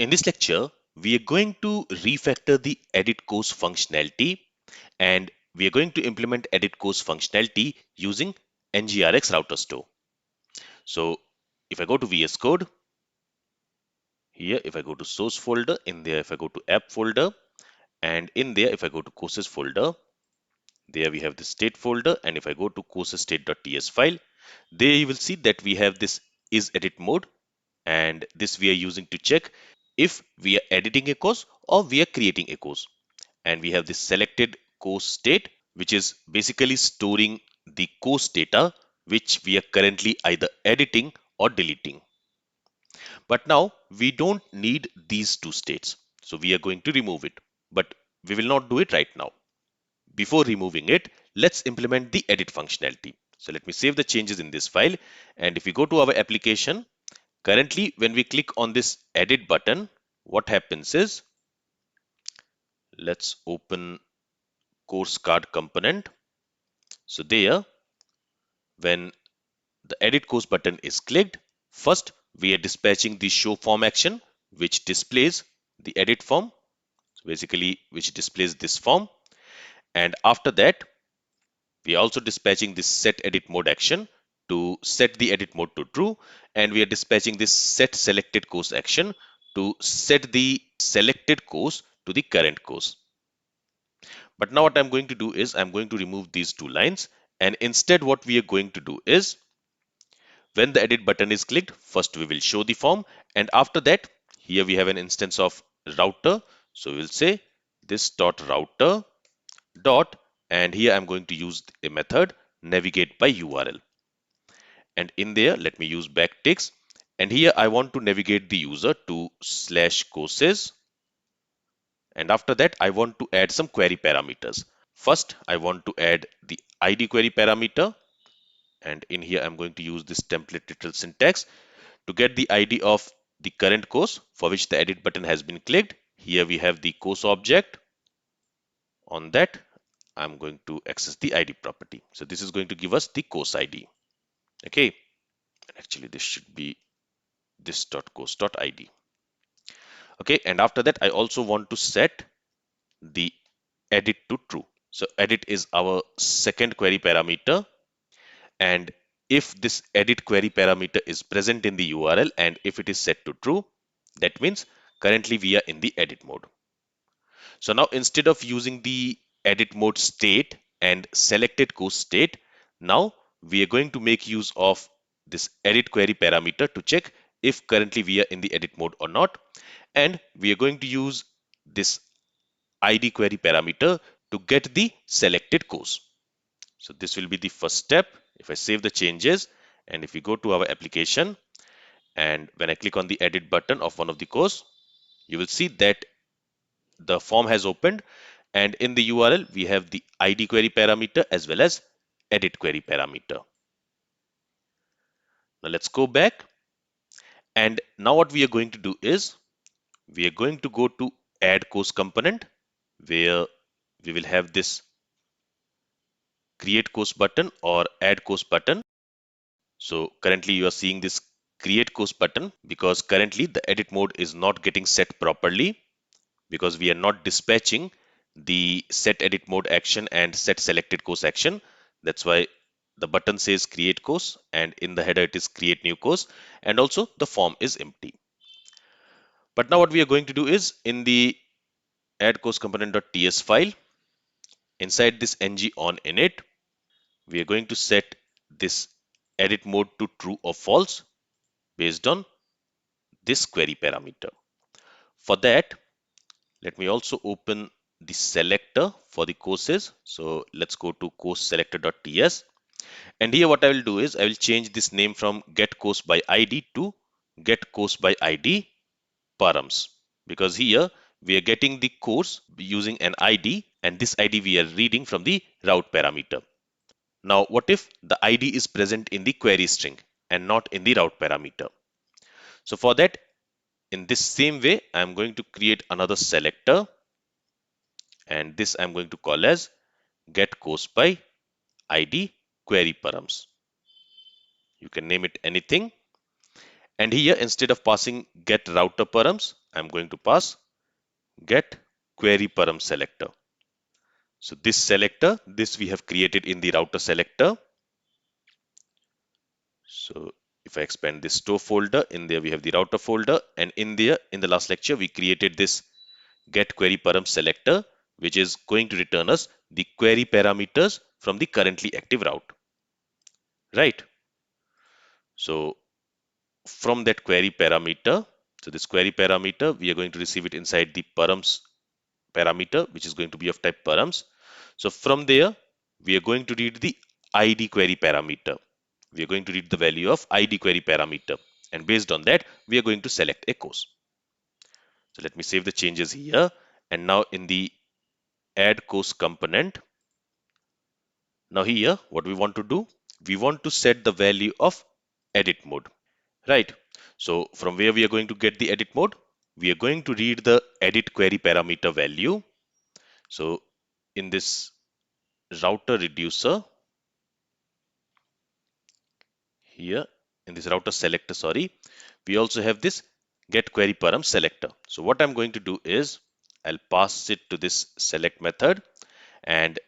in this lecture, we are going to refactor the edit course functionality, and we are going to implement edit course functionality using NgRx Router Store. So if I go to VS Code, here if I go to source folder, in there if I go to app folder, and in there if I go to courses folder, there we have the state folder, and if I go to CourseState.ts file, there you will see that we have this isEditMode, and this we are using to check if we are editing a course or we are creating a course. And we have this selected course state, which is basically storing the course data which we are currently either editing or deleting. But now we don't need these two states, so we are going to remove it, but we will not do it right now. Before removing it, let's implement the edit functionality. So let me save the changes in this file, and if we go to our application, currently when we click on this edit button, what happens is, let's open CourseCardComponent. So there, when the edit course button is clicked, first we are dispatching the show form action, which displays the edit form, so basically which displays this form. And after that, we are also dispatching this set edit mode action to set the edit mode to true, and we are dispatching this set selected course action to set the selected course to the current course. But now what I'm going to do is I'm going to remove these two lines, and instead what we are going to do is, when the edit button is clicked, first we will show the form, and after that, here we have an instance of router, so we'll say this dot router dot, and here I'm going to use a method navigate by URL, and in there let me use backticks, and here I want to navigate the user to /courses, and after that I want to add some query parameters. First I want to add the ID query parameter, and in here I'm going to use this template literal syntax to get the ID of the current course for which the edit button has been clicked. Here we have the course object. On that, I'm going to access the ID property. So this is going to give us the course ID. Okay, actually this should be this.course.id. Okay, and after that I also want to set the edit to true. So edit is our second query parameter, and if this edit query parameter is present in the URL and if it is set to true, that means currently we are in the edit mode. So now instead of using the edit mode state and selected course state, now we are going to make use of this edit query parameter to check if currently we are in the edit mode or not, and we are going to use this ID query parameter to get the selected course. So this will be the first step. If I save the changes and if we go to our application, and when I click on the edit button of one of the course, you will see that the form has opened, and in the URL we have the ID query parameter as well as edit query parameter. Now let's go back, and now what we are going to do is we are going to go to add course component, where we will have this create course button or add course button. So currently you are seeing this create course button because currently the edit mode is not getting set properly, because we are not dispatching the set edit mode action and set selected course action. That's why the button says create course, and in the header it is create new course, and also the form is empty. But now what we are going to do is, in the AddCourseComponent.ts file, inside this ng on init, we are going to set this edit mode to true or false based on this query parameter. For that, let me also open the selector for the courses. So let's go to CourseSelector.ts. And here what I will do is I will change this name from getCourseById to getCourseById Params, because here we are getting the course using an ID, and this ID we are reading from the route parameter. Now what if the ID is present in the query string and not in the route parameter? So for that, in this same way, I am going to create another selector, and this I'm going to call as getCourseById query params. You can name it anything. And here, instead of passing get router params, I'm going to pass get query param selector. So this selector, this we have created in the router selector. So if I expand this store folder, in there we have the router folder, and in there in the last lecture we created this get query param selector, which is going to return us the query parameters from the currently active route, right? So from that query parameter, so this query parameter, we are going to receive it inside the params parameter, which is going to be of type params. So from there, we are going to read the id query parameter. We are going to read the value of id query parameter, and based on that, we are going to select a course. So let me save the changes here, and now in the add course component, now here what we want to do, we want to set the value of edit mode, right? So from where we are going to get the edit mode, we are going to read the edit query parameter value. So in this router reducer here, in this router selector, sorry, we also have this get query param selector. So what I'm going to do is I'll pass it to this select method, and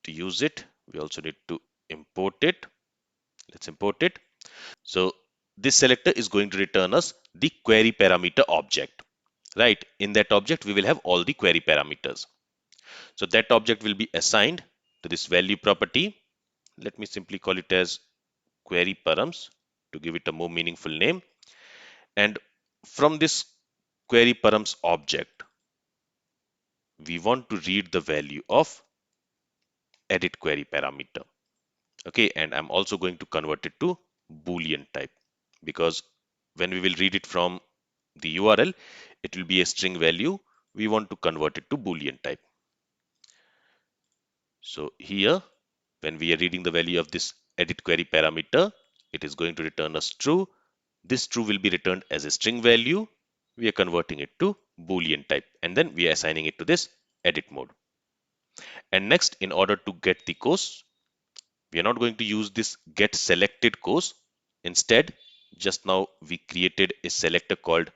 to use it, we also need to import it. Let's import it. So this selector is going to return us the query parameter object, right? In that object, we will have all the query parameters. So that object will be assigned to this value property. Let me simply call it as query params to give it a more meaningful name. And from this query params object, we want to read the value of edit query parameter. Okay, and I'm also going to convert it to Boolean type, because when we will read it from the URL, it will be a string value. We want to convert it to Boolean type. So here, when we are reading the value of this edit query parameter, it is going to return us true. This true will be returned as a string value. We are converting it to Boolean type, and then we are assigning it to this edit mode. And next, in order to get the course, we are not going to use this get selected course. Instead, just now we created a selector called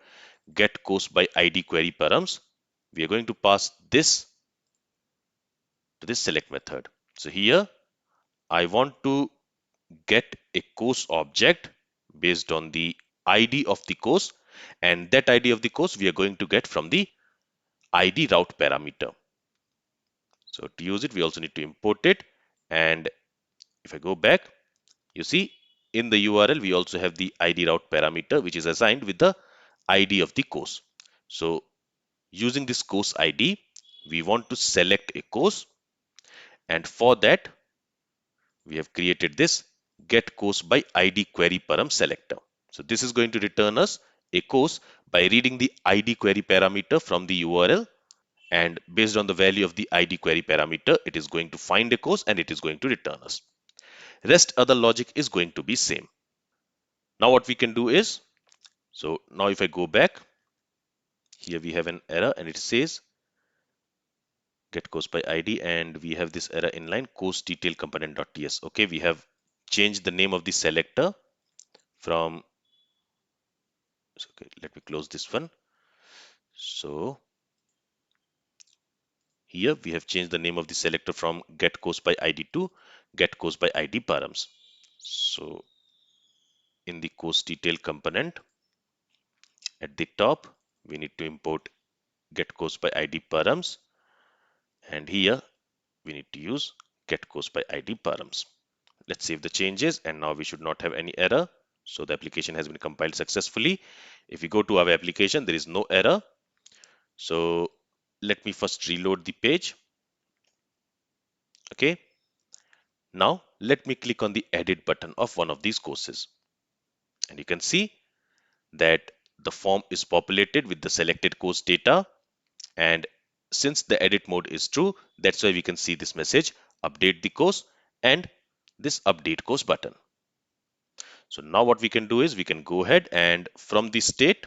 get course by id query params. We are going to pass this to this select method. So here I want to get a course object based on the id of the course, and that id of the course we are going to get from the id route parameter. So to use it, we also need to import it, and if I go back, you see in the URL we also have the id route parameter, which is assigned with the id of the course. So using this course id, we want to select a course, and for that we have created this get course by id query param selector. So this is going to return us a course by reading the id query parameter from the URL, and based on the value of the id query parameter, it is going to find a course and it is going to return us. Rest other logic is going to be same. Now what we can do is, so now if I go back, here we have an error and it says get course by id, and we have this error in line CourseDetailComponent.ts. Okay, we have changed the name of the selector from, okay, let me close this one. So here we have changed the name of the selector from get course by id to get course by id params. So in the course detail component at the top, we need to import get course by id params, and here we need to use get course by id params. Let's save the changes, and now we should not have any error. So the application has been compiled successfully. If we go to our application, there is no error. So let me first reload the page. Okay. Now let me click on the edit button of one of these courses. And you can see that the form is populated with the selected course data. And since the edit mode is true, that's why we can see this message, update the course, and this update course button. So now what we can do is we can go ahead and from the state,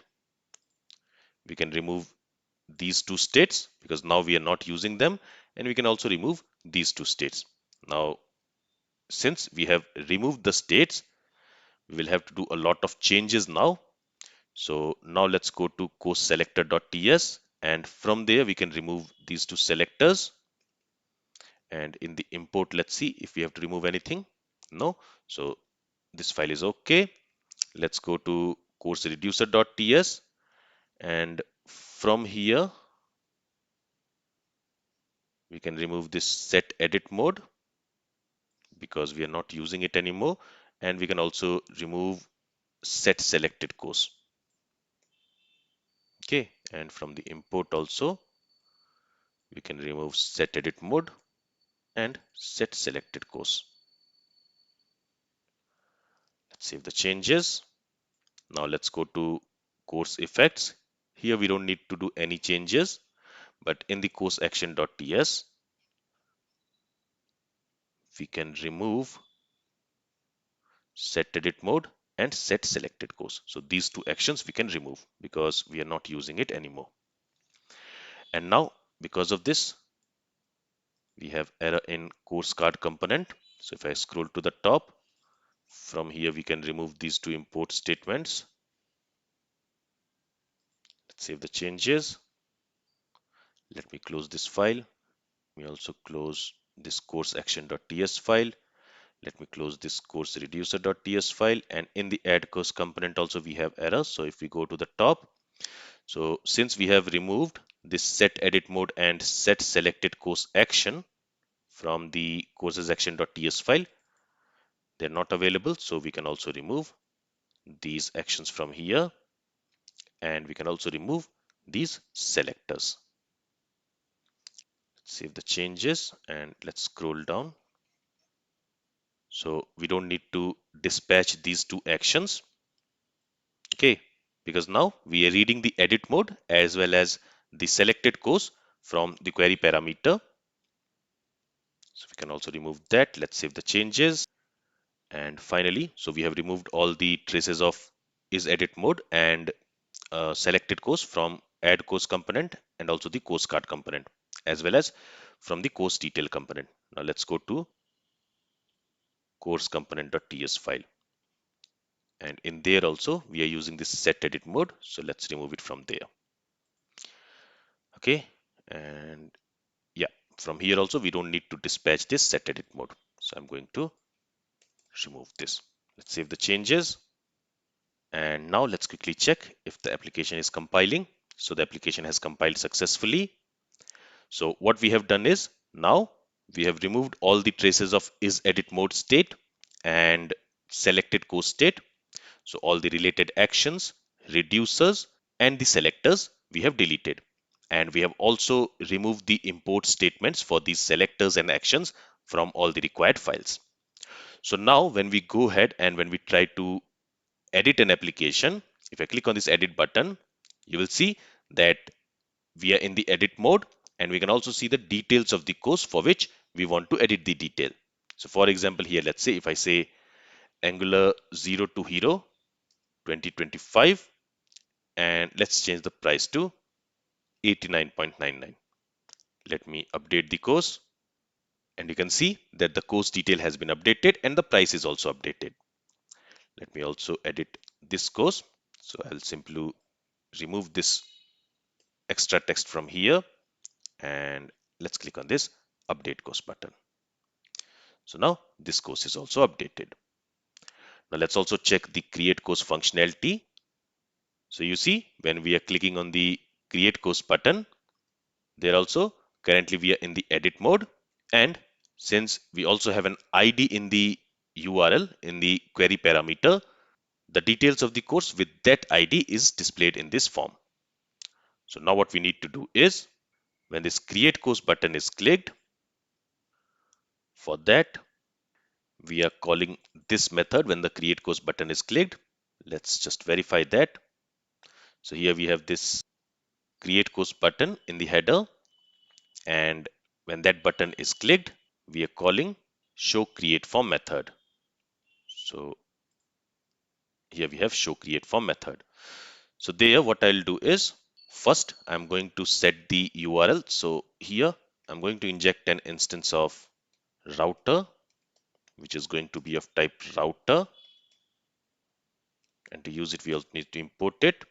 we can remove these two states because now we are not using them, and we can also remove these two states. Now, since we have removed the states, we will have to do a lot of changes now. So now let's go to CourseSelector.ts, and from there we can remove these two selectors. And in the import, let's see if we have to remove anything. No. So this file is okay. Let's go to CourseReducer.ts, and from here we can remove this set edit mode because we are not using it anymore. And we can also remove set selected course. Okay, and from the import also we can remove set edit mode and set selected course. Let's save the changes. Now let's go to course effects. Here we don't need to do any changes, but in the course action.ts we can remove set edit mode and set selected course. So these two actions we can remove because we are not using it anymore. And now because of this we have error in course card component. So if I scroll to the top, from here we can remove these two import statements. Let's save the changes. Let me close this file. We also close this course action.ts file. Let me close this course reducer.ts file, and in the add course component also we have error. So if we go to the top, so since we have removed this set edit mode and set selected course action from the courses action.ts file, they're not available. So we can also remove these actions from here, and we can also remove these selectors. Save the changes and let's scroll down. So we don't need to dispatch these two actions. Okay, because now we are reading the edit mode as well as the selected course from the query parameter. So we can also remove that. Let's save the changes. And finally, so we have removed all the traces of isEditMode and selected course from add course component and also the course card component as well as from the course detail component. Now let's go to CourseComponent.ts file. And in there also we are using this set edit mode. So let's remove it from there. Okay. And yeah, from here also we don't need to dispatch this set edit mode. So I'm going to remove this. Let's save the changes. And now let's quickly check if the application is compiling. So the application has compiled successfully. So what we have done is now we have removed all the traces of isEditMode state and selected course state. So all the related actions, reducers, and the selectors we have deleted. And we have also removed the import statements for these selectors and actions from all the required files. So now when we go ahead and when we try to edit an application, if I click on this edit button, you will see that we are in the edit mode, and we can also see the details of the course for which we want to edit the detail. So for example, here, let's say if I say Angular 0 to Hero 2025, and let's change the price to 89.99. Let me update the course, and you can see that the course detail has been updated and the price is also updated. Let me also edit this course. So I'll simply remove this extra text from here, and let's click on this update course button. So now this course is also updated. Now let's also check the create course functionality. So you see when we are clicking on the create course button, there also currently we are in the edit mode, and since we also have an ID in the URL in the query parameter, the details of the course with that ID is displayed in this form. So now what we need to do is when this create course button is clicked, for that we are calling this method when the create course button is clicked. Let's just verify that. So here we have this create course button in the header, and when that button is clicked, we are calling show create form method. So here we have show create form method. So there what I'll do is first I'm going to set the URL. So here I'm going to inject an instance of router, which is going to be of type router, And to use it, we also need to import it.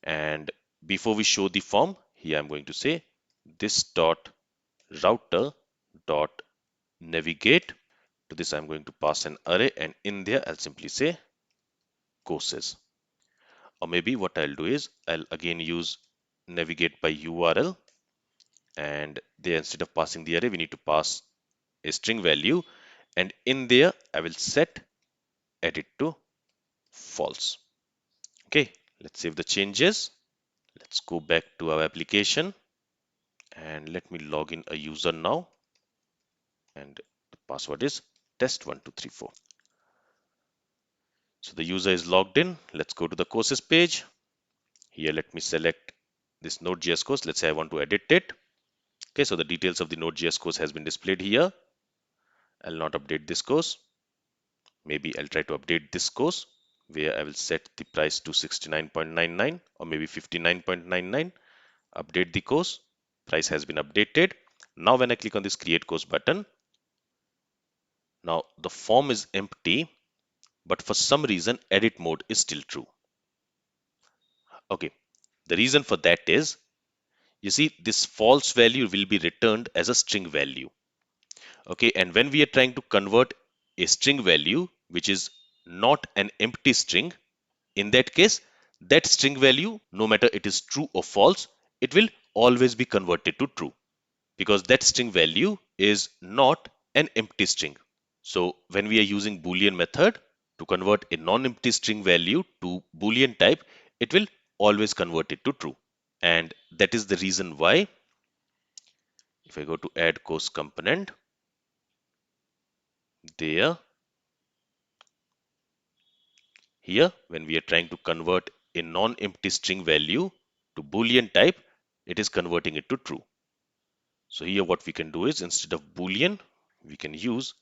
And before we show the form, here I'm going to say this dot router dot navigate. To this, I'm going to pass an array, and in there, I'll simply say courses. Or maybe what I'll do is I'll again use navigate by URL, and there instead of passing the array, we need to pass a string value, and in there I will set edit to false. Okay, let's save the changes. Let's go back to our application and let me log in a user now, and the password is test1234. So the user is logged in. Let's go to the courses page. Here let me select this Node.js course. Let's say I want to edit it. Okay, so the details of the Node.js course has been displayed here. I'll not update this course. Maybe I'll try to update this course where I will set the price to 69.99 or maybe 59.99. Update the course. Price has been updated. Now when I click on this create course button, now the form is empty, but for some reason edit mode is still true. Okay, the reason for that is, you see, this false value will be returned as a string value. Okay, and when we are trying to convert a string value which is not an empty string, in that case, that string value, no matter it is true or false, it will always be converted to true because that string value is not an empty string. So when we are using Boolean method to convert a non-empty string value to Boolean type, it will always convert it to true. And that is the reason why if I go to add course component, there, here, when we are trying to convert a non-empty string value to Boolean type, it is converting it to true. So here what we can do is instead of Boolean, we can use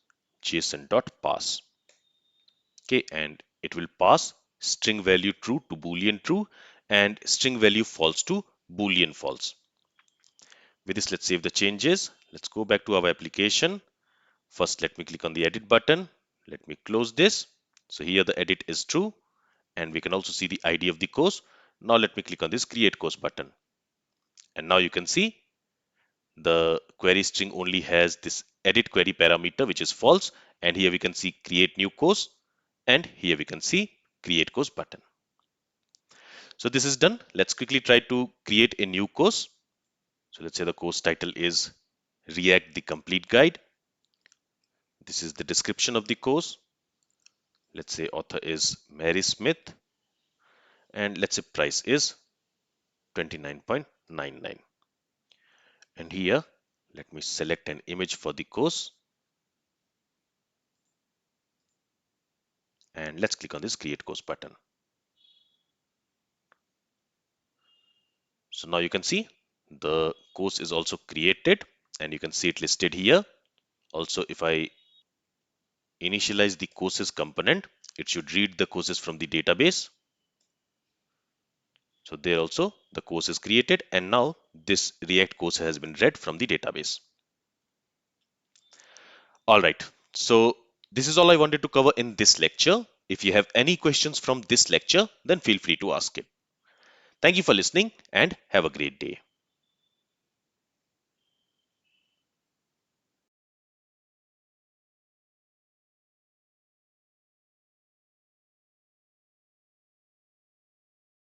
JSON.parse. Okay, and it will pass string value true to Boolean true and string value false to Boolean false. With this, let's save the changes. Let's go back to our application. First, let me click on the edit button. Let me close this. So here the edit is true, and we can also see the ID of the course. Now let me click on this create course button. And now you can see the query string only has this edit query parameter, which is false. And here we can see create new course. And here we can see create course button. So this is done. Let's quickly try to create a new course. So let's say the course title is React the Complete Guide. This is the description of the course. Let's say author is Mary Smith. And let's say price is 29.99. And here, let me select an image for the course. And let's click on this create course button. So now you can see the course is also created and you can see it listed here. Also, if I initialize the courses component, it should read the courses from the database. So there also the course is created and now this React course has been read from the database. All right, so this is all I wanted to cover in this lecture. If you have any questions from this lecture, then feel free to ask it. Thank you for listening and have a great day.